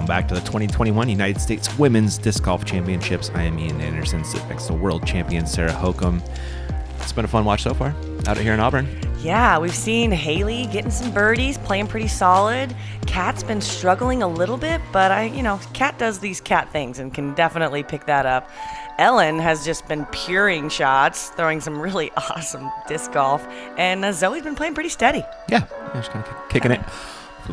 Back to the 2021 United States Women's Disc Golf Championships. I am Ian Anderson, sitting next to world champion Sarah Hokum. It's been a fun watch so far out here in Auburn. Yeah, we've seen Haley getting some birdies, playing pretty solid. Kat's been struggling a little bit, but Kat does these Kat things and can definitely pick that up. Ellen has just been puring shots, throwing some really awesome disc golf, and Zoe's been playing pretty steady. Yeah, she's kind of kicking it.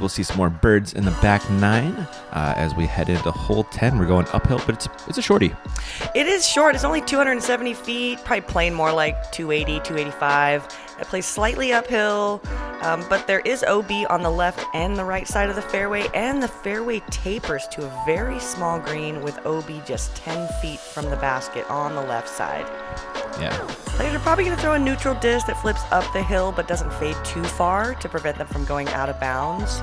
We'll see some more birds in the back nine as we head into hole 10. We're going uphill, but it's a shorty. It is short. It's only 270 feet, probably playing more like 280, 285. It plays slightly uphill, but there is OB on the left and the right side of the fairway, and the fairway tapers to a very small green with OB just 10 feet from the basket on the left side. Yeah. Players are probably going to throw a neutral disc that flips up the hill but doesn't fade too far to prevent them from going out of bounds.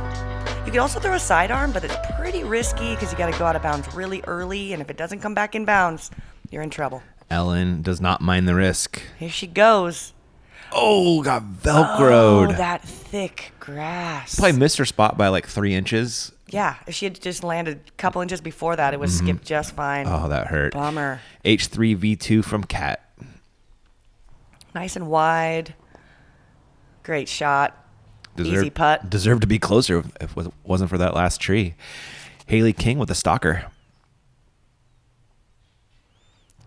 You can also throw a sidearm, but it's pretty risky because you got to go out of bounds really early, and if it doesn't come back in bounds, you're in trouble. Ellen does not mind the risk. Here she goes. Oh, got Velcroed. Oh, that thick grass. Probably missed her spot by like 3 inches. Yeah, if she had just landed a couple inches before that, it would skip just fine. Oh, that hurt. Bummer. H3V2 from Kat. Nice and wide. Great shot. Easy putt. Deserved to be closer if it wasn't for that last tree. Haley King with a stalker.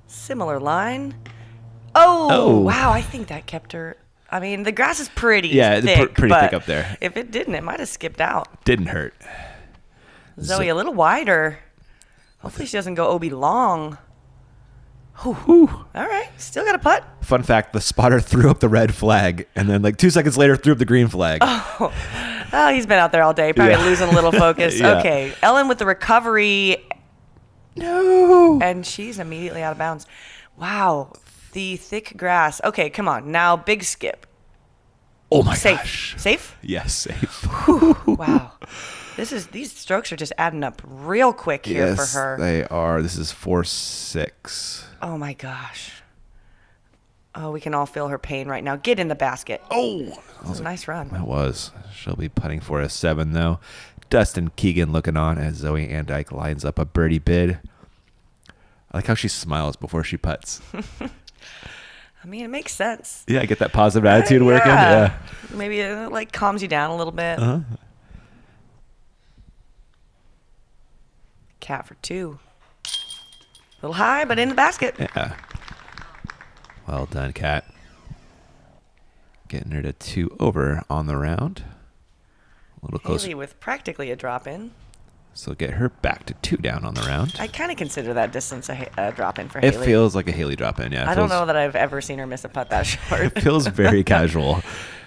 Similar line. Oh, wow. I think that kept her. I mean, the grass is pretty thick. Pretty thick up there. If it didn't, it might have skipped out. Didn't hurt. Zoe, a little wider. Hopefully she doesn't go OB long. Whew. All right. Still got a putt. Fun fact, the spotter threw up the red flag, and then like 2 seconds later threw up the green flag. Oh, he's been out there all day. Probably losing a little focus. Yeah. Okay. Ellen with the recovery. No. And she's immediately out of bounds. Wow. The thick grass. Okay, come on. Now, big skip. Oh, my Safe. gosh. Safe? Yes, safe. Wow. These strokes are just adding up real quick here for her. They are. This is 4-6. Oh, my gosh. Oh, we can all feel her pain right now. Get in the basket. Oh. That was a nice run. That was. She'll be putting for a 7, though. Dustin Keegan looking on as Zoe Andyke lines up a birdie bid. I like how she smiles before she putts. I mean, it makes sense. Yeah, get that positive attitude working. Yeah. Maybe it calms you down a little bit. Uh-huh. Cat for 2. A little high, but in the basket. Yeah. Well done, Kat. Getting her to 2 over on the round. A little closer. Haley with practically a drop in. So get her back to 2 down on the round. I kind of consider that distance a drop in for Haley. It feels like a Haley drop in, yeah. I don't know that I've ever seen her miss a putt that short. It feels very casual.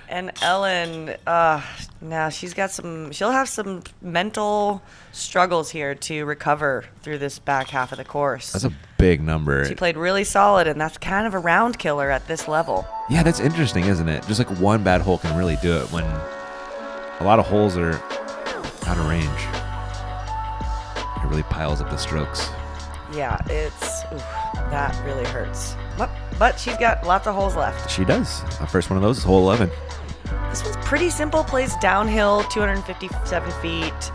And Ellen, now she'll have some mental struggles here to recover through this back half of the course. That's a big number. She played really solid, and that's kind of a round killer at this level. Yeah, that's interesting, isn't it? Just like one bad hole can really do it when a lot of holes are out of range. It really piles up the strokes. Yeah, that really hurts. But she's got lots of holes left. She does. Our first one of those is hole 11. This one's pretty simple. Plays downhill, 257 feet.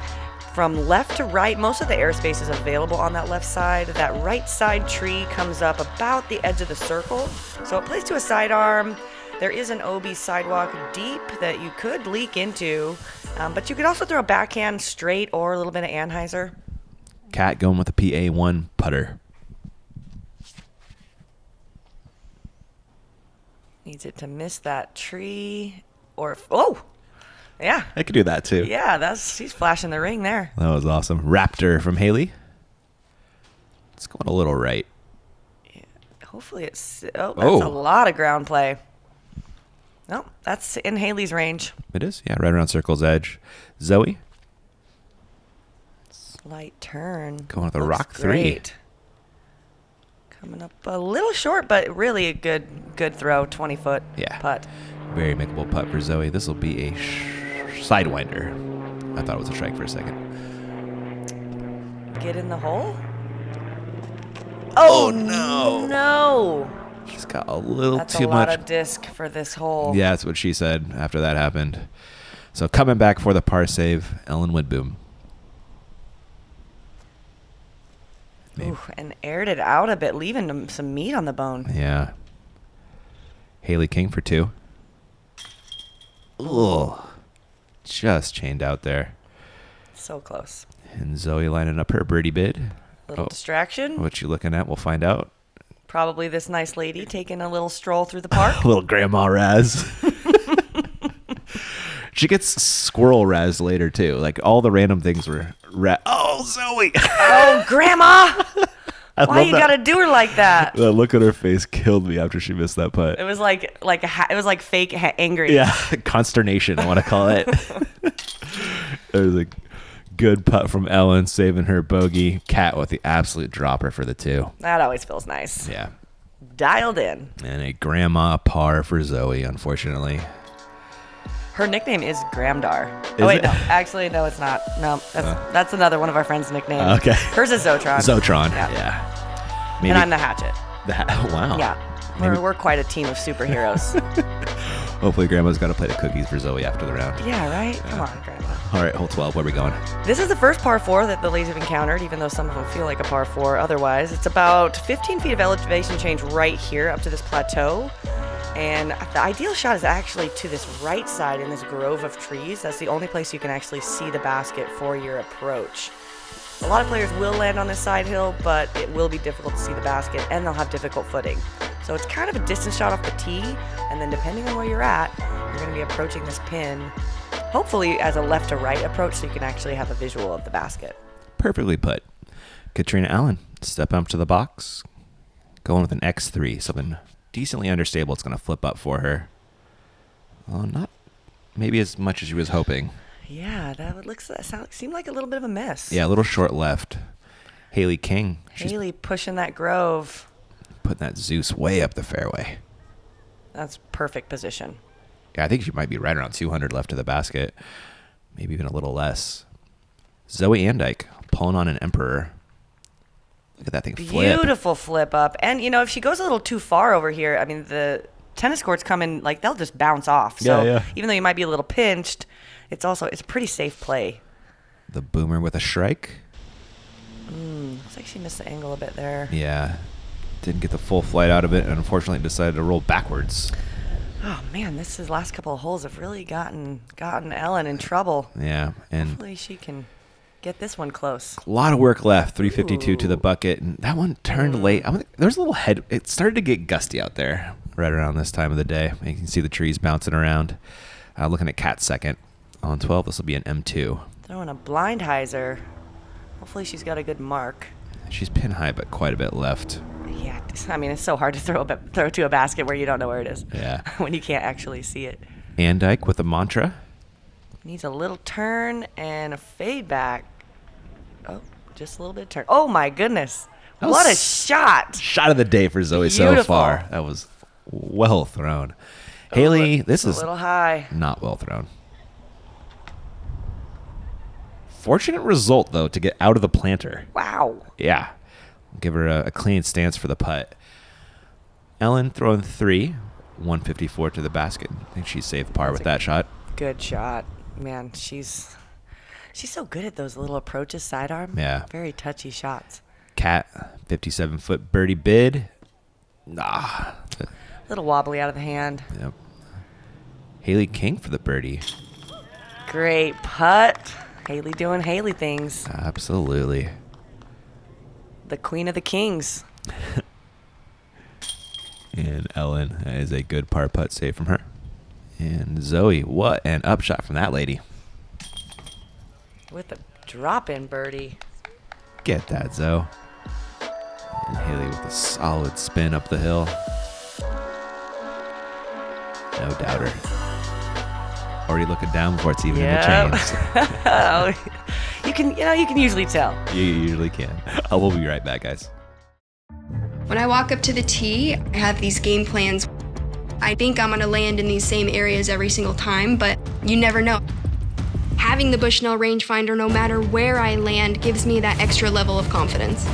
From left to right, most of the airspace is available on that left side. That right side tree comes up about the edge of the circle. So it plays to a sidearm. There is an OB sidewalk deep that you could leak into. But you could also throw a backhand straight or a little bit of Anheuser. Kat going with a PA1 putter. Needs it to miss that tree or yeah. I could do that too. Yeah, she's flashing the ring there. That was awesome. Raptor from Haley. It's going a little right. Yeah, hopefully that's a lot of ground play. No, that's in Haley's range. It is, yeah, right around circle's edge. Zoe. Slight turn. Going with a Looks rock 3. great. Coming up a little short, but really a good throw, 20-foot putt. Very makeable putt for Zoe. This will be a sidewinder. I thought it was a strike for a second. Get in the hole? Oh, no. No. She's got a little That's too a lot much. of disc for this hole. Yeah, that's what she said after that happened. So coming back for the par save, Ellen Widboom. Ooh, and aired it out a bit, leaving some meat on the bone. Yeah. Haley King for 2. Ugh. Just chained out there. So close. And Zoe lining up her birdie bid. Little distraction. What you looking at? We'll find out. Probably this nice lady taking a little stroll through the park. Little Grandma Raz. She gets squirrel Raz later, too. Like, all the random things were... Oh, Zoe! Oh, Grandma! Why you gotta do her like that? The look on her face killed me after she missed that putt. It was like fake angry. Yeah, consternation, I want to call it. It was a good putt from Ellen, saving her bogey. Kat with the absolute dropper for the 2. That always feels nice. Yeah. Dialed in. And a grandma par for Zoe, unfortunately. Her nickname is Gramdar. Is it? No. Actually, no, it's not. No, that's another one of our friends' nicknames. Okay. Hers is Zotron. Zotron, Yeah. yeah. Maybe And I'm the Hatchet. Wow. Yeah. We're quite a team of superheroes. Hopefully Grandma's got to play the cookies for Zoe after the round. Yeah, right? Come on, Grandma. All right, hole 12. Where are we going? This is the first par 4 that the ladies have encountered, even though some of them feel like a par 4 otherwise. It's about 15 feet of elevation change right here up to this plateau. And the ideal shot is actually to this right side in this grove of trees. That's the only place you can actually see the basket for your approach. A lot of players will land on this side hill, but it will be difficult to see the basket, and they'll have difficult footing. So it's kind of a distance shot off the tee, and then depending on where you're at, you're going to be approaching this pin, hopefully as a left to right approach, so you can actually have a visual of the basket. Perfectly put. Katrina Allen, step up to the box. Going with an X3, something decently understable. It's going to flip up for her. Well, not maybe as much as she was hoping. Yeah, seemed like a little bit of a miss. Yeah, a little short left. Haley King. Haley pushing that grove. Putting that Zeus way up the fairway. That's perfect position. Yeah, I think she might be right around 200 left to the basket. Maybe even a little less. Zoe Andyke pulling on an Emperor. Look at that thing flip. Beautiful flip up. And, if she goes a little too far over here, I mean, the tennis courts come in, they'll just bounce off. So even though you might be a little pinched, it's a pretty safe play. The boomer with a strike. Looks like she missed the angle a bit there. Yeah. Didn't get the full flight out of it, and unfortunately decided to roll backwards. Oh, man, this last couple of holes have really gotten Ellen in trouble. Yeah. And hopefully she can get this one close. A lot of work left. 352 to the bucket. And that one turned late. There's a little head. It started to get gusty out there right around this time of the day. You can see the trees bouncing around. Looking at Kat's second. On 12, this will be an M2. Throwing a blind hyzer. Hopefully she's got a good mark. She's pin high, but quite a bit left. Yeah, I mean, it's so hard to throw to a basket where you don't know where it is. Yeah. When you can't actually see it. Andyke with a mantra. Needs a little turn and a fade back. Oh, just a little bit of turn. Oh, my goodness. What a shot. Shot of the day for Zoe so far. That was well thrown. Haley, this is a little high. Not well thrown. Fortunate result, though, to get out of the planter. Wow. Yeah. Give her a clean stance for the putt. Ellen throwing 3, 154 to the basket. I think she saved par with that shot. Good shot. Man, she's so good at those little approaches, sidearm. Yeah. Very touchy shots. Kat, 57-foot birdie bid. A little wobbly out of the hand. Yep. Haley King for the birdie. Great putt. Haley doing Haley things. Absolutely. The queen of the kings. And Ellen is a good par putt save from her. And Zoe, what an upshot from that lady. With a drop-in birdie. Get that, Zoe. And Haley with a solid spin up the hill. No doubter. Already looking down before it's even in the chains. You can usually tell. You usually can. We'll be right back, guys. When I walk up to the tee, I have these game plans. I think I'm gonna land in these same areas every single time, but you never know. Having the Bushnell rangefinder, no matter where I land, gives me that extra level of confidence.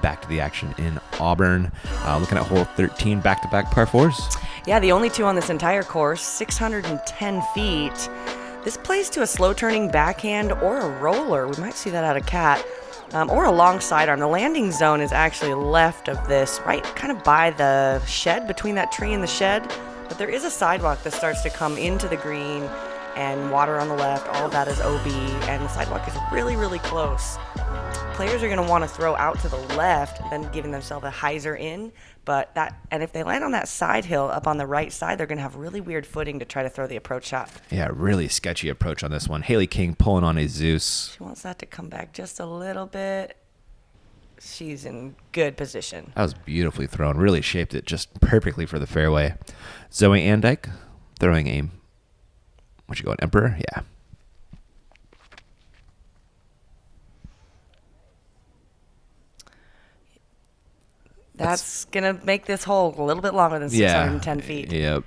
Back to the action in Auburn. Looking at hole 13, back-to-back par fours. Yeah, the only two on this entire course, 610 feet. This plays to a slow-turning backhand or a roller. We might see that out of Cat. Or a long sidearm. The landing zone is actually left of this, right kind of by the shed, between that tree and the shed. But there is a sidewalk that starts to come into the green, and water on the left. All of that is OB, and the sidewalk is really, really close. Players are going to want to throw out to the left, then giving themselves a hyzer in. And if they land on that side hill up on the right side, they're going to have really weird footing to try to throw the approach shot. Yeah, really sketchy approach on this one. Haley King pulling on a Zeus. She wants that to come back just a little bit. She's in good position. That was beautifully thrown. Really shaped it just perfectly for the fairway. Zoe Andyke throwing aim. What you going, Emperor? Yeah. That's going to make this hole a little bit longer than 610 feet. Yep.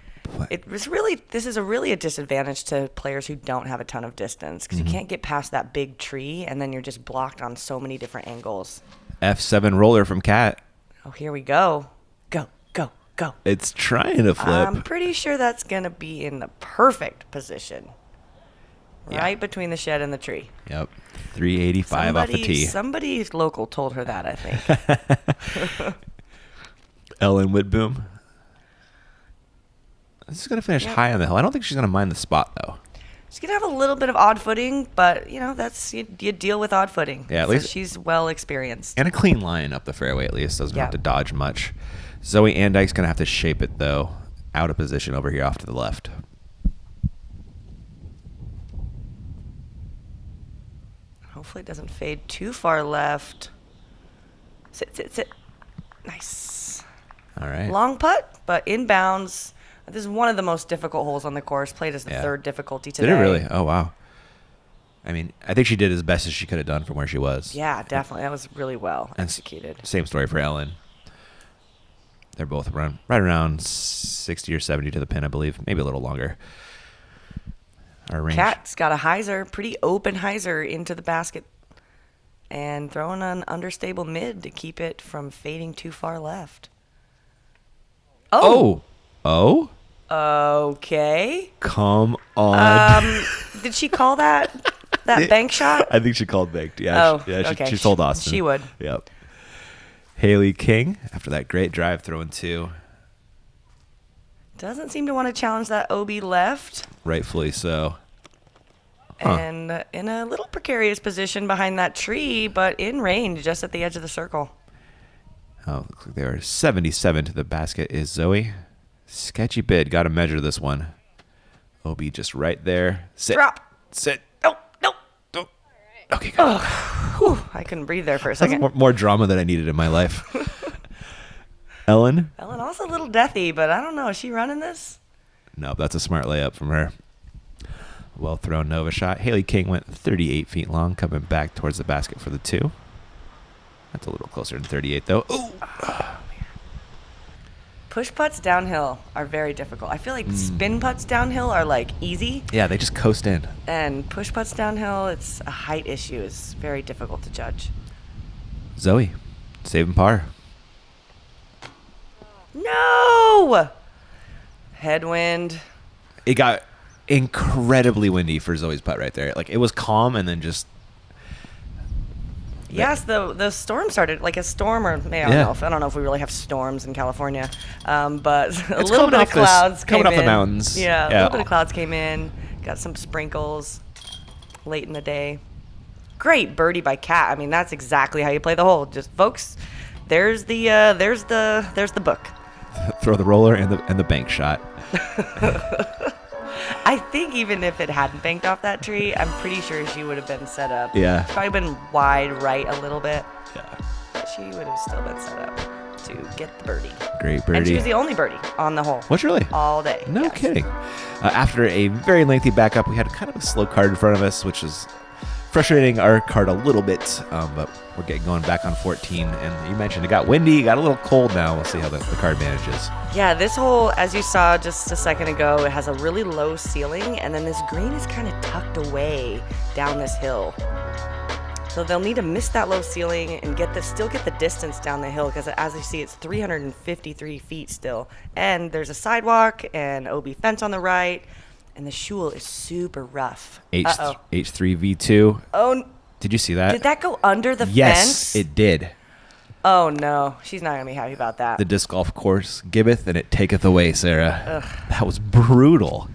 This is really a disadvantage to players who don't have a ton of distance, because you can't get past that big tree, and then you're just blocked on so many different angles. F7 roller from Cat. Oh, here we go. Go, go, go. It's trying to flip. I'm pretty sure that's going to be in the perfect position. Yeah. Right between the shed and the tree. Yep. 385 off the tee. Somebody local told her that, I think. Ellen Widboom. This is going to finish high on the hill. I don't think she's going to mind the spot, though. She's going to have a little bit of odd footing, but, that's you deal with odd footing. Yeah, at least she's well experienced. And a clean line up the fairway, at least. Doesn't have to dodge much. Zoe Andyke's going to have to shape it, though. Out of position over here off to the left. Hopefully it doesn't fade too far left. Sit, sit, sit. Nice. All right. Long putt, but inbounds. This is one of the most difficult holes on the course. Played as the third difficulty today. Did it really? Oh, wow. I mean, I think she did as best as she could have done from where she was. Yeah, definitely. That was really well executed. Same story for Ellen. They're both right around 60 or 70 to the pin, I believe. Maybe a little longer. Our range. Cat's got a hyzer, pretty open hyzer into the basket, and throwing an understable mid to keep it from fading too far left. Oh. Okay. Come on. Did she call that bank shot? I think she called banked. Yeah. Okay. She told Austin. She would. Yep. Haley King, after that great drive, throwing two. Doesn't seem to want to challenge that OB left. Rightfully so. And in a little precarious position behind that tree, but in range, just at the edge of the circle. Oh, looks like they are 77 to the basket is Zoe. Sketchy bid. Got to measure this one. OB just right there. Sit. Drop. Sit. No. Don't. Okay, good. I couldn't breathe there for a second. That's more drama than I needed in my life. Ellen also a little deathy, but I don't know. Is she running this? No, that's a smart layup from her. Well thrown Nova shot. Haley King went 38 feet long, coming back towards the basket for the two. That's a little closer than 38, though. Ooh. Push putts downhill are very difficult. I feel like spin putts downhill are like easy. Yeah, they just coast in. And push putts downhill, it's a height issue. It's very difficult to judge. Zoe, saving par. No! Headwind. It got incredibly windy for Zoe's putt right there. Like, it was calm and then just... Yes, the storm started like a storm, or I don't know if we really have storms in California, but a little bit of clouds came in. Coming off the mountains. Yeah, a little bit of clouds came in. Got some sprinkles late in the day. Great birdie by Kat. I mean, that's exactly how you play the hole. Just folks, there's the book. Throw the roller and the bank shot. I think even if it hadn't banked off that tree, I'm pretty sure she would have been set up. Yeah. She's probably been wide right a little bit. Yeah. But she would have still been set up to get the birdie. Great birdie. And she was the only birdie on the hole. Was really? All day. No yes. kidding. After a very lengthy backup, we had kind of a slow card in front of us, which is frustrating our card a little bit, but we're getting going back on 14. And you mentioned it got windy, got a little cold now. We'll see how the card manages. Yeah, this hole, as you saw just a second ago, it has a really low ceiling, and then this green is kind of tucked away down this hill. So they'll need to miss that low ceiling and still get the distance down the hill, because as you see, it's 353 feet still. And there's a sidewalk and OB fence on the right, and the shul is super rough. H3V2. Oh, did you see that? did that go under the Yes, fence? it did. Oh, no. She's not going to be happy about that. The disc golf course giveth and it taketh away, Sarah. Ugh. That was brutal.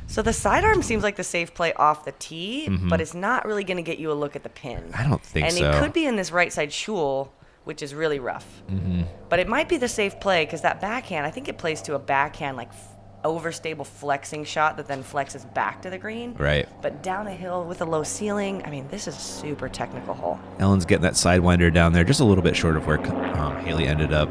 So the sidearm seems like the safe play off the tee, but it's not really going to get you a look at the pin. I don't think so. And it could be in this right side shul, which is really rough. But it might be the safe play, because that backhand, I think it plays to a backhand, like overstable flexing shot that then flexes back to the green. Right. But down a hill with a low ceiling, I mean, this is a super technical hole. Ellen's getting that sidewinder down there, just a little bit short of where Haley ended up.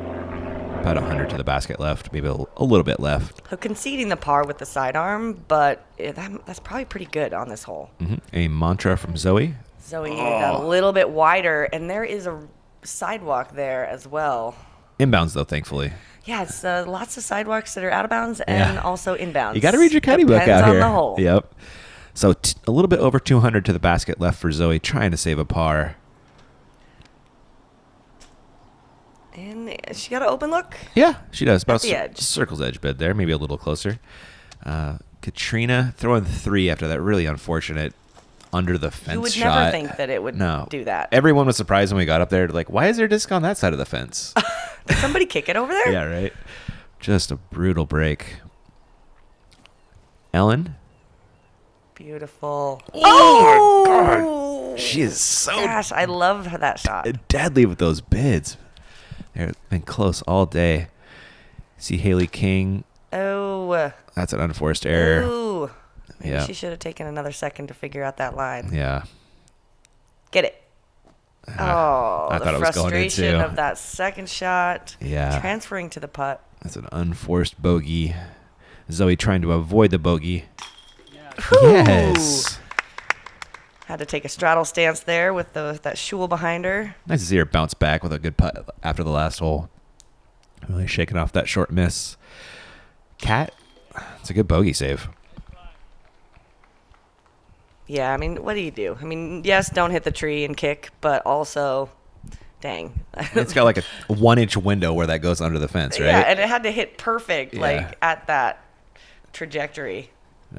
About 100 to the basket left, maybe a little bit left. So conceding the par with the sidearm, but that's probably pretty good on this hole. A mantra from Zoe. Zoe needed that a little bit wider, and there is a sidewalk there as well. Inbounds, though, thankfully. Yeah, it's lots of sidewalks that are out of bounds and also inbounds. You got to read your caddy book out here. Depends on the hole. Yep. So a little bit over 200 to the basket left for Zoe, trying to save a par. And she got an open look? Yeah, she does. About the edge. Circle's edge bed there, maybe a little closer. Katrina throwing 3 after that really unfortunate under the fence shot. You would never think that it would do that. Everyone was surprised when we got up there. Like, why is there a disc on that side of the fence? Did somebody kick it over there? Yeah, right. Just a brutal break. Ellen? Beautiful. Oh my God. She is so Gosh, I love that shot. deadly with those bids. They've been close all day. See Haley King. Oh. That's an unforced error. Ooh. Maybe Yeah. she should have taken another second to figure out that line. Yeah. Get it. Oh, I the thought it was going in frustration too. of that second shot. Yeah. Transferring to the putt. That's an unforced bogey. Zoe trying to avoid the bogey. Whew. Yes. Had to take a straddle stance there with that shul behind her. Nice to see her bounce back with a good putt after the last hole. Really shaking off that short miss. Kat, it's a good bogey save. Yeah, I mean, what do you do? I mean, yes, don't hit the tree and kick, but also, dang. It's got like a 1-inch window where that goes under the fence, right? Yeah, and it had to hit perfect, Yeah. like, at that trajectory.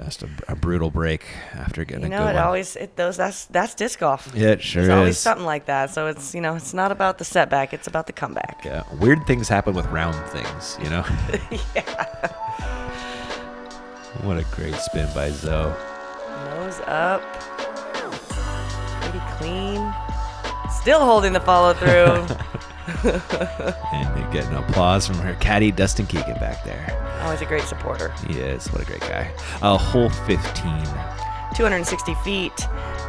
Just a brutal break after getting You a know, good one. that's disc golf. Yeah, it sure There's always is. something like that. So it's, it's not about the setback, it's about the comeback. Yeah, weird things happen with round things, you know? Yeah. What a great spin by Zoe. Nose up. Pretty clean. Still holding the follow through. And you're getting applause from her caddy, Dustin Keegan, back there. Always a great supporter. He is. What a great guy. Hole 15. 260 feet.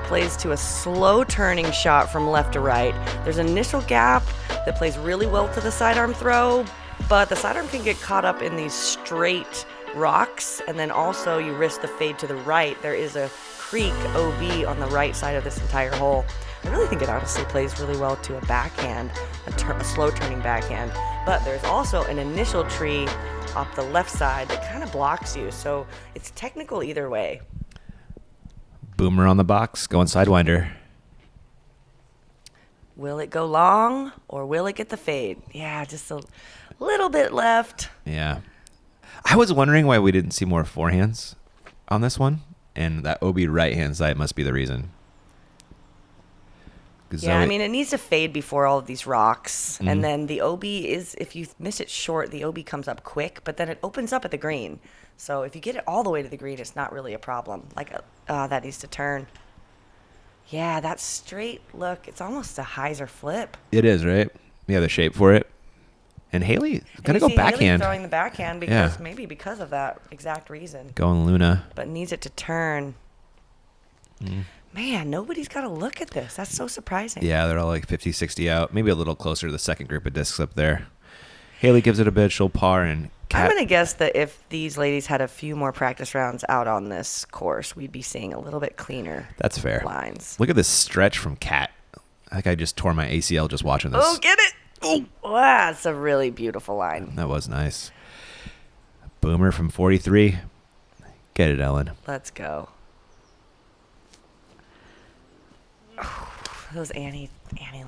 Plays to a slow turning shot from left to right. There's an initial gap that plays really well to the sidearm throw, but the sidearm can get caught up in these straight rocks, and then also you risk the fade to the right. There is a creek OB on the right side of this entire hole. I really think it honestly plays really well to a backhand, a slow turning backhand, but there's also an initial tree off the left side that kind of blocks you, so it's technical either way. Boomer on the box, going sidewinder. Will it go long or will it get the fade? Yeah, just a little bit left. Yeah. I was wondering why we didn't see more forehands on this one, and that OB right-hand side must be the reason. Yeah, I mean, it needs to fade before all of these rocks. Mm-hmm. And then the OB is, if you miss it short, the OB comes up quick, but then it opens up at the green. So if you get it all the way to the green, it's not really a problem. Like, that needs to turn. Yeah, that straight look, it's almost a hyzer flip. It is, right? You have the shape for it. And Haley going to go backhand. Haley throwing the backhand maybe because of that exact reason. Going Luna. But needs it to turn. Man, nobody's got to look at this. That's so surprising. Yeah, they're all like 50, 60 out. Maybe a little closer to the second group of discs up there. Haley gives it a bit. She'll par and I'm going to guess that if these ladies had a few more practice rounds out on this course, we'd be seeing a little bit cleaner. That's fair. Lines. Look at this stretch from Kat. I think I just tore my ACL just watching this. Oh, get it. Oh, wow, that's a really beautiful line. That was nice. Boomer from 43. Get it, Ellen. Let's go. Oh, those Annie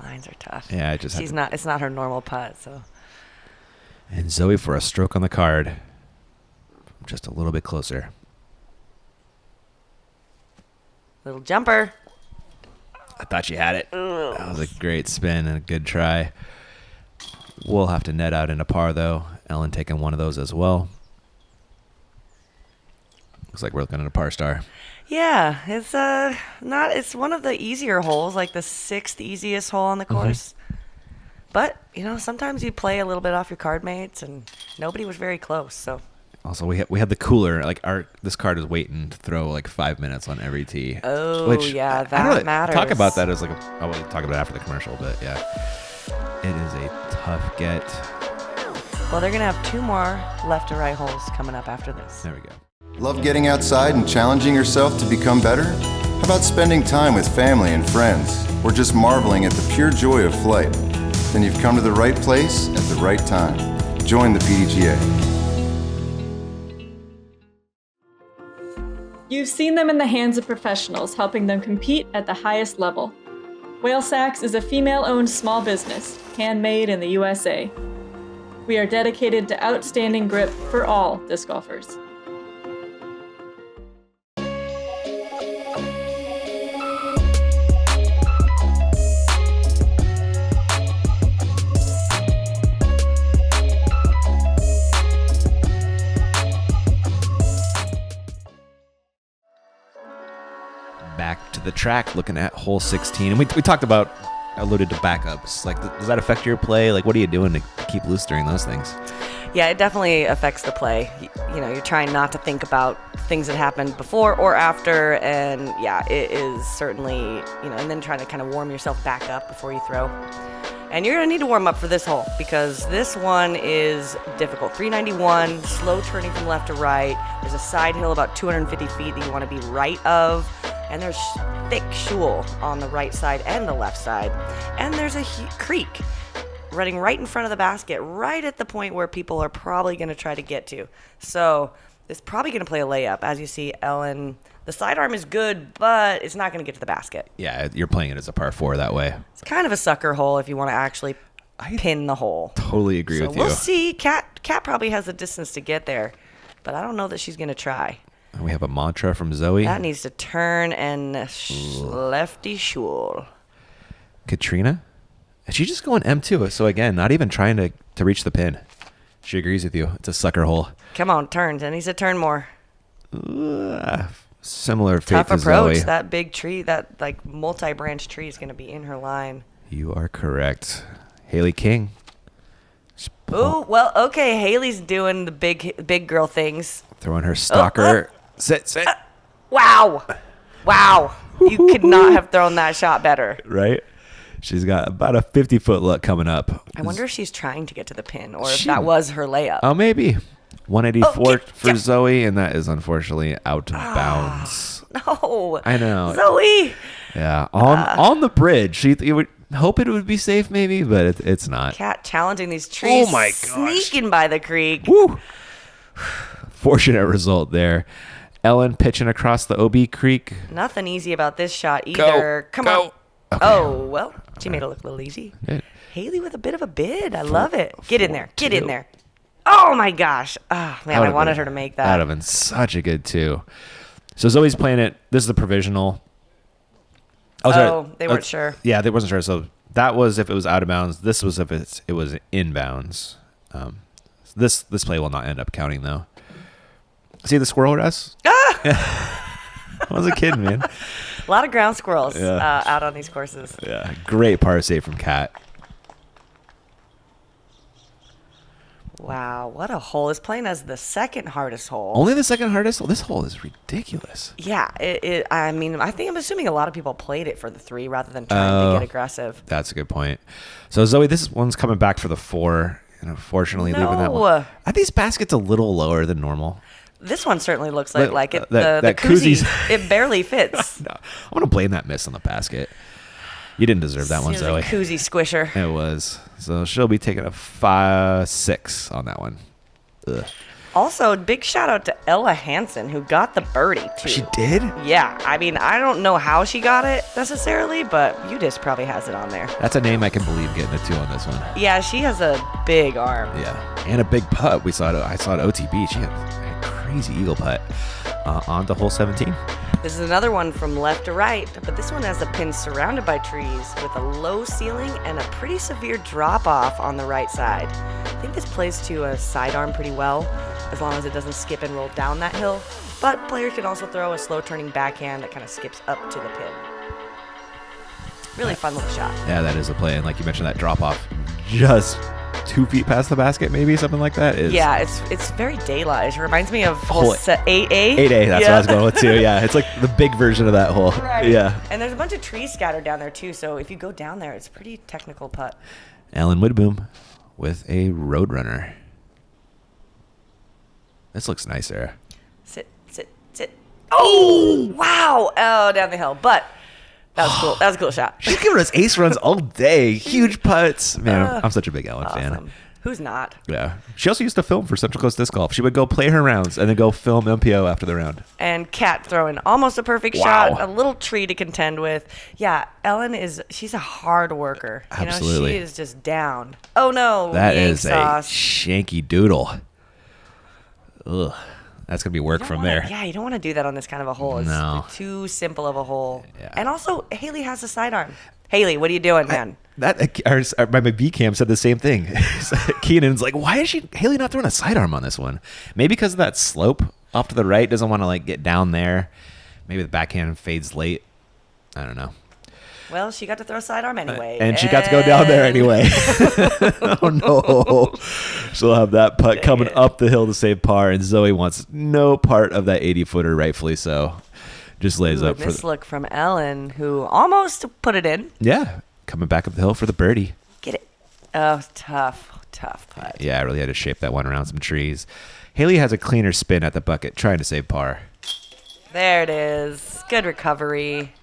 lines are tough. Yeah, it's not her normal putt, so. And Zoe for a stroke on the card. Just a little bit closer. Little jumper. I thought she had it. That was a great spin and a good try. We'll have to net out in a par, though. Ellen taking one of those as well. Looks like we're looking at a par star. Yeah, it's one of the easier holes, like the 6th easiest hole on the course. But, sometimes you play a little bit off your card mates, and nobody was very close, so. Also, we had the cooler. Like this card is waiting to throw like 5 minutes on every tee. Oh, yeah, that matters. Talk about that as I will talk about it after the commercial, but yeah, it is a tough get. Well, they're gonna have 2 more left to right holes coming up after this. There we go. Love getting outside and challenging yourself to become better? How about spending time with family and friends, or just marveling at the pure joy of flight? Then you've come to the right place at the right time. Join the PDGA. You've seen them in the hands of professionals, helping them compete at the highest level. Whale Sacks is a female-owned small business, handmade in the USA. We are dedicated to outstanding grip for all disc golfers. Back to the track, looking at hole 16, and we alluded to backups. Like, does that affect your play? Like, what are you doing to keep loose during those things? Yeah, it definitely affects the play. You're trying not to think about things that happened before or after, and yeah, it is certainly, and then trying to kind of warm yourself back up before you throw. And you're going to need to warm up for this hole because this one is difficult. 391, slow turning from left to right. There's a side hill about 250 feet that you want to be right of. And there's thick shoal on the right side and the left side. And there's a creek running right in front of the basket, right at the point where people are probably going to try to get to. So it's probably going to play a layup. As you see, Ellen, the sidearm is good, but it's not going to get to the basket. Yeah, you're playing it as a par 4 that way. It's kind of a sucker hole if you want to actually pin the hole. Totally agree with you. We'll see. Kat probably has the distance to get there, but I don't know that she's going to try. And we have a mantra from Zoe. That needs to turn and lefty shoal. Katrina? And she's just going M2. So again, not even trying to reach the pin. She agrees with you. It's a sucker hole. Come on, turns. It needs to turn more. Similar fate Tough to approach. Zoe. That big tree, that like multi-branch tree is going to be in her line. You are correct. Haley King. Oh, well, okay. Haley's doing the big girl things. Throwing her stalker. Sit. Wow. You could not have thrown that shot better. Right? She's got about a 50-foot look coming up. I wonder if she's trying to get to the pin or if that was her layup. Oh, maybe. 184 for Zoe, and that is unfortunately out of bounds. No. I know. Zoe. Yeah. On the bridge. You would hope it would be safe maybe, but it's not. Cat challenging these trees. Oh, my gosh. Sneaking by the creek. Woo. Fortunate result there. Ellen pitching across the OB Creek. Nothing easy about this shot either. Come on. Okay. Oh, well, she made it look a little easy. Good. Haley with a bit of a bid. I love it. Get in there. Get in there. Oh, my gosh. Oh, man, I wanted her to make that. That would have been such a good two. So Zoe's playing it. This is the provisional. Oh, they weren't sure. Yeah, they wasn't sure. So that was if it was out of bounds. This was if it was in bounds. This play will not end up counting, though. See the squirrel dress? Ah! I wasn't kidding, man. A lot of ground squirrels out on these courses. Yeah, great par save from Kat. Wow, what a hole. It's playing as the second hardest hole. Only the second hardest? This hole is ridiculous. Yeah, I'm assuming a lot of people played it for the 3 rather than trying to get aggressive. That's a good point. So, Zoe, this one's coming back for the 4. And unfortunately, leaving that one. Are these baskets a little lower than normal? This one certainly looks like it. That the koozie, it barely fits. No, I'm going to blame that miss on the basket. You didn't deserve that one, Zoe. A koozie squisher. It was. So she'll be taking a 5-6 on that one. Ugh. Also, big shout out to Ella Hansen, who got the birdie, too. She did? Yeah. I mean, I don't know how she got it necessarily, but Udis probably has it on there. That's a name I can believe getting a 2 on this one. Yeah, she has a big arm. Yeah. And a big putt. I saw it at OTB. She had a crazy eagle putt. On to hole 17. This is another one from left to right, but this one has the pin surrounded by trees with a low ceiling and a pretty severe drop-off on the right side. I think this plays to a sidearm pretty well, as long as it doesn't skip and roll down that hill, but players can also throw a slow-turning backhand that kind of skips up to the pin. Really fun little shot. Yeah, that is a play, and like you mentioned, that drop-off just 2 feet past the basket, maybe something like that. Yeah, it's very daylight. It reminds me of hole 8A. 8A, that's what I was going with too. Yeah, it's like the big version of that hole. Right. Yeah. And there's a bunch of trees scattered down there too, so if you go down there, it's a pretty technical putt. Alan Widboom with a Roadrunner. This looks nice there. Sit. Oh, wow. Oh, down the hill. But that was cool. That was a cool shot. She's giving us ace runs all day. Huge putts. Man, I'm such a big Ellen fan. Who's not? Yeah. She also used to film for Central Coast Disc Golf. She would go play her rounds and then go film MPO after the round. And Kat throwing almost a perfect shot. A little tree to contend with. Yeah, Ellen she's a hard worker. Absolutely. She is just down. Oh, no. That is sauce. a shanky doodle. Ugh. That's going to be work from there. Yeah, you don't want to do that on this kind of a hole. It's too simple of a hole. Yeah. And also, Haley has a sidearm. Haley, what are you doing, man? My B cam said the same thing. Keenan's like, why is Haley not throwing a sidearm on this one? Maybe because of that slope off to the right. Doesn't want to like get down there. Maybe the backhand fades late. I don't know. Well, she got to throw sidearm anyway. And she got to go down there anyway. Oh, no. She'll have that putt coming up the hill to save par, and Zoe wants no part of that 80-footer, rightfully so. Just lays up for this look from Ellen, who almost put it in. Yeah, coming back up the hill for the birdie. Get it. Oh, tough putt. Yeah, I really had to shape that one around some trees. Haley has a cleaner spin at the bucket, trying to save par. There it is. Good recovery.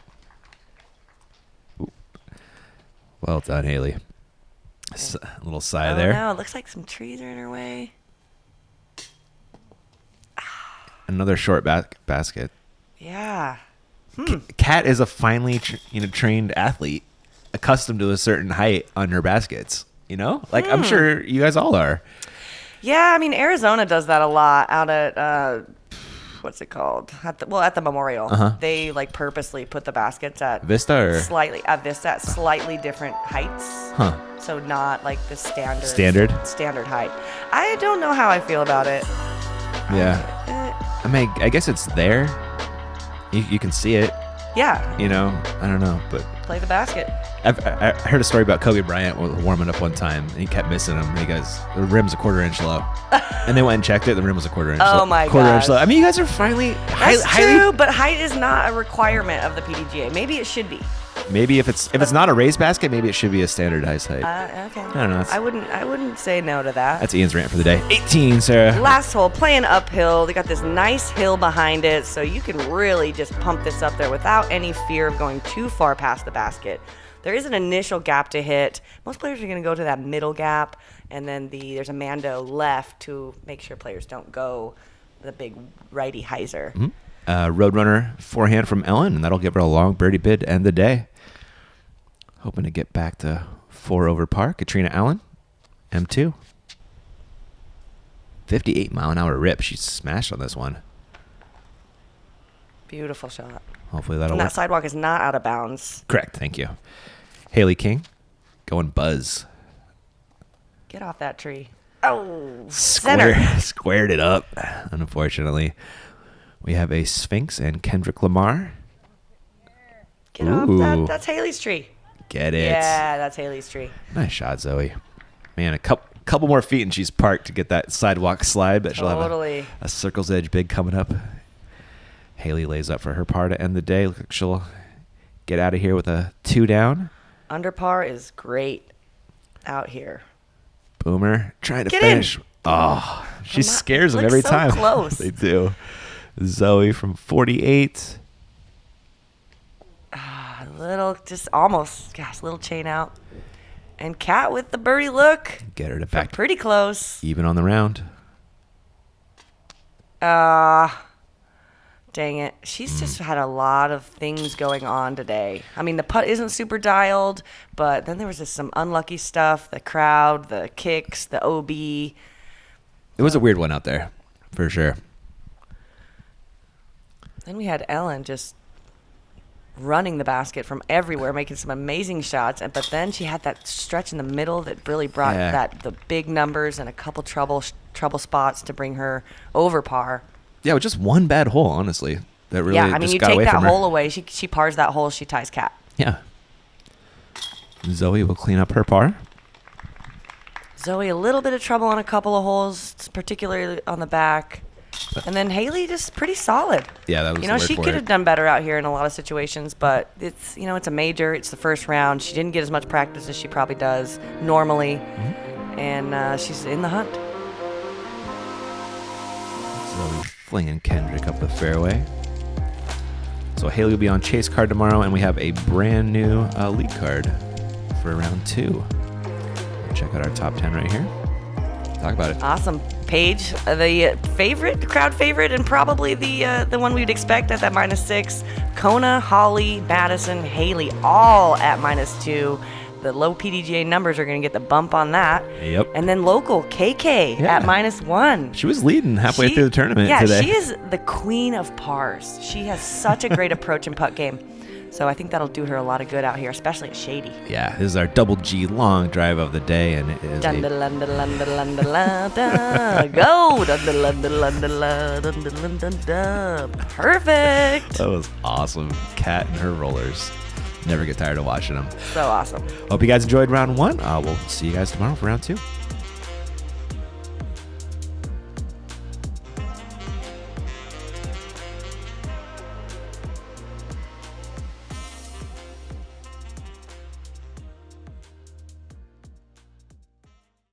Well done, Haley. A little sigh there. No, it looks like some trees are in her way. Another short basket. Yeah. Kat is a finely trained athlete, accustomed to a certain height on her baskets. Like I'm sure you guys all are. Yeah, I mean Arizona does that a lot out at what's it called? At the Memorial. They like purposely put the baskets at slightly different heights. Huh. So not like the standard height. I don't know how I feel about it. Yeah. I mean, I guess it's there. You can see it. Yeah. I don't know, but play the basket. I heard a story about Kobe Bryant warming up one time, and he kept missing them. And he goes, the rim's a quarter inch low. And they went and checked it. The rim was a quarter inch low. Oh, my God. Quarter inch low. I mean, you guys are finally... That's true, but height is not a requirement of the PDGA. Maybe it should be. Maybe if it's not a raised basket, maybe it should be a standardized height. Okay. I don't know. I wouldn't say no to that. That's Ian's rant for the day. 18, Sarah. Last hole, playing uphill. They got this nice hill behind it, so you can really just pump this up there without any fear of going too far past the basket. There is an initial gap to hit. Most players are going to go to that middle gap, and then there's a Mando left to make sure players don't go the big righty hyzer. Mm-hmm. Roadrunner forehand from Ellen, and that'll give her a long birdie bid to end the day. Hoping to get back to 4 over par. Katrina Allen, M2. 58-mile-an-hour rip. She smashed on this one. Beautiful shot. Hopefully that'll and work. That sidewalk is not out of bounds. Correct. Thank you. Haley King, going buzz. Get off that tree. Oh, Squared it up, unfortunately. We have a Sphinx and Kendrick Lamar. Get off that. That's Haley's tree. Get it. Yeah, that's Haley's tree. Nice shot, Zoe. Man, a couple more feet and she's parked to get that sidewalk slide, but she'll have a circle's edge big coming up. Haley lays up for her par to end the day. Looks like she'll get out of here with a 2 down. Under par is great out here. Boomer trying to Get finish. In. Oh, she scares them every time. Close. They do. Zoe from 48. Little, just almost, gosh, little chain out. And Kat with the birdie look. Get her to back. Pretty close. Even on the round. Dang it. She's just had a lot of things going on today. I mean, the putt isn't super dialed, but then there was just some unlucky stuff. The crowd, the kicks, the OB. It was a weird one out there, for sure. Then we had Ellen just running the basket from everywhere, making some amazing shots. But then she had that stretch in the middle that really brought the big numbers and a couple trouble spots to bring her over par. Yeah, with just one bad hole, honestly. That really I mean, just you got take away that from her. hole away. She pars that hole. She ties Kat. Yeah. Zoe will clean up her par. Zoe, a little bit of trouble on a couple of holes, particularly on the back. And then Haley just pretty solid. Yeah, that was the word she for could it. have done better out here in a lot of situations, but it's, it's a major. It's the first round. She didn't get as much practice as she probably does normally. Mm-hmm. And she's in the hunt. Zoe flinging Kendrick up the fairway. So Haley will be on Chase card tomorrow, and we have a brand new lead card for round 2. Check out our top 10 right here. Talk about it. Awesome. Paige, the crowd favorite, and probably the one we'd expect at that -6. Kona, Holly, Madison, Haley, all at -2. The low PDGA numbers are going to get the bump on that. Yep. And then local, KK at -1. She was leading halfway through the tournament today. Yeah, she is the queen of pars. She has such a great approach and putt game. So I think that'll do her a lot of good out here, especially at Shady. Yeah, this is our double G long drive of the day, and it is Go! Perfect! That was awesome. Kat and her rollers. Never get tired of watching them. So awesome. Hope you guys enjoyed round 1. We'll see you guys tomorrow for round 2.